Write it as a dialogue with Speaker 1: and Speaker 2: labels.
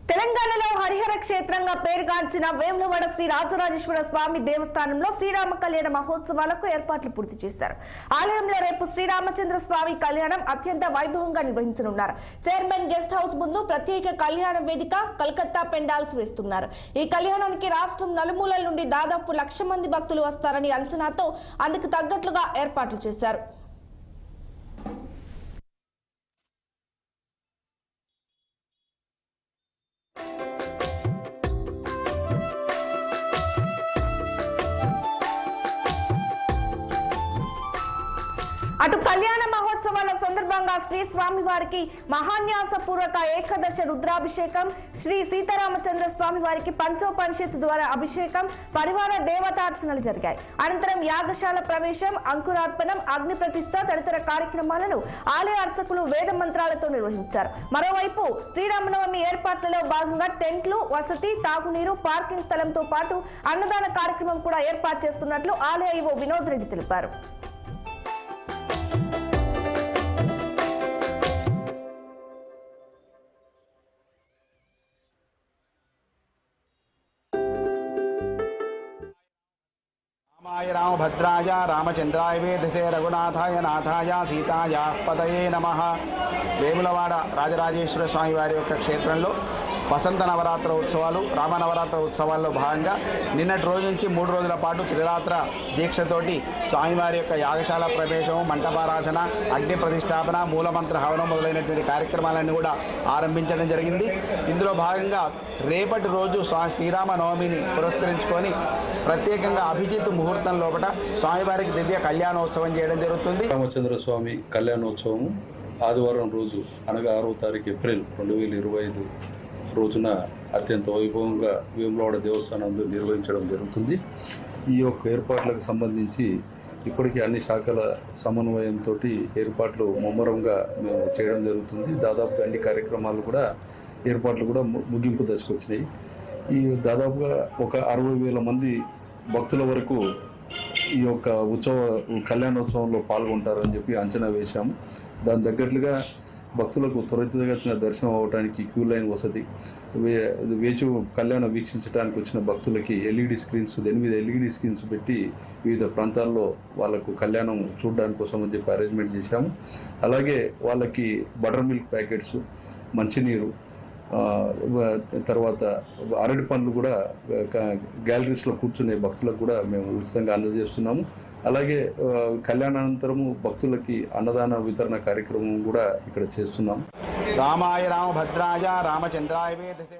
Speaker 1: తెలంగాణలో హరిహర క్షేత్రంగా పేరుగాంచిన వేములవాడ శ్రీ రాజరాజేశ్వర స్వామి దేవస్థానంలో శ్రీరామ కళ్యాణ మహోత్సవాలకు ఏర్పాట్లు పూర్తి చేశారు. ఆలయంలో రేపు శ్రీరామచంద్ర స్వామి కళ్యాణం అత్యంత వైభవంగా నిర్వహించనున్నారు. చైర్మన్ గెస్ట్ హౌస్ ముందు ప్రత్యేక కళ్యాణ వేదిక, కలకత్తా పెండాల్స్ వేస్తున్నారు. ఈ కళ్యాణానికి రాష్ట్రం నలుమూలల నుండి దాదాపు 1,00,000 మంది భక్తులు వస్తారని అంచనాతో అందుకు తగ్గట్లుగా ఏర్పాట్లు చేశారు. అటు కళ్యాణ మహోత్సవాల సందర్భంగా శ్రీ స్వామి వారికి మహాన్యాసపూర్వక ఏకాదశ రుద్రాభిషేకం, శ్రీ సీతారామచంద్ర స్వామి వారికి పంచోపనిషత్తు ద్వారా అభిషేకం, పరివార దేవతార్చనలు జరిగాయి. అనంతరం యాగశాల ప్రవేశం, అంకురార్పణం, అగ్ని ప్రతిష్ఠ తదితర కార్యక్రమాలను ఆలయ అర్చకులు వేద మంత్రాలతో నిర్వహించారు. మరోవైపు శ్రీరామనవమి ఏర్పాట్లలో భాగంగా టెంట్లు, వసతి, తాగునీరు, పార్కింగ్ స్థలంతో పాటు అన్నదాన కార్యక్రమం కూడా ఏర్పాటు చేస్తున్నట్లు ఆలయ ఈవో వినోద్ రెడ్డి తెలిపారు.
Speaker 2: రామాయ రామభద్రాయ రామచంద్రాయ వేధసే రఘునాథాయ నాథాయ సీతాయ పతయే నమః. వేములవాడ రాజరాజేశ్వర స్వామి వారి యొక్క క్షేత్రంలో వసంత నవరాత్ర ఉత్సవాలు, రామనవరాత్ర ఉత్సవాల్లో భాగంగా నిన్నటి రోజు నుంచి 3 రోజుల పాటు త్రిరాత్ర దీక్షతోటి స్వామివారి యొక్క యాగశాల ప్రవేశము, మంటపారాధన, అగ్ని ప్రతిష్టాపన, మూలమంత్ర హవనం మొదలైనటువంటి కార్యక్రమాలన్నీ కూడా ఆరంభించడం జరిగింది. ఇందులో భాగంగా రేపటి రోజు శ్రీరామ నవమిని పురస్కరించుకొని ప్రత్యేకంగా అభిజిత్ ముహూర్తం లోపల స్వామివారికి దివ్య కళ్యాణోత్సవం చేయడం జరుగుతుంది.
Speaker 3: రామచంద్ర స్వామి కళ్యాణోత్సవం ఆదివారం రోజు అనగా 6వ తారీఖు ఏప్రిల్ 2025 రోజున అత్యంత వైభవంగా వేములవాడ దేవస్థానంలో నిర్వహించడం జరుగుతుంది. ఈ యొక్క ఏర్పాట్లకు సంబంధించి ఇప్పటికీ అన్ని శాఖల సమన్వయంతో ఏర్పాట్లు ముమ్మరంగా మేము చేయడం జరుగుతుంది. దాదాపుగా అన్ని కార్యక్రమాలు ఏర్పాట్లు ముగింపు దశకు వచ్చినాయి. ఈ దాదాపుగా ఒక 60,000 మంది భక్తుల వరకు ఈ యొక్క కళ్యాణోత్సవంలో పాల్గొంటారని చెప్పి అంచనా వేశాము. దాని తగ్గట్లుగా భక్తులకు త్వరితగతిన దర్శనం అవ్వడానికి క్యూ లైన్ వసతి, వేచి కళ్యాణం వీక్షించడానికి వచ్చిన భక్తులకి LED స్క్రీన్స్ 8 LED స్క్రీన్స్ పెట్టి వివిధ ప్రాంతాల్లో వాళ్ళకు కళ్యాణం చూడడానికి కోసం అని చెప్పి అరేంజ్మెంట్ చేశాము. అలాగే వాళ్ళకి బటర్ మిల్క్ ప్యాకెట్స్, మంచినీరు, తర్వాత అరటి పండ్లు కూడా గ్యాలరీస్లో కూర్చునే భక్తులకు కూడా మేము ఉచితంగా అందజేస్తున్నాము. అలాగే కళ్యాణానంతరము భక్తులకి అన్నదాన వితరణ కార్యక్రమం కూడా ఇక్కడ చేస్తున్నాము.
Speaker 2: రామాయ రామభద్రాయ రామచంద్రాయ వేధసే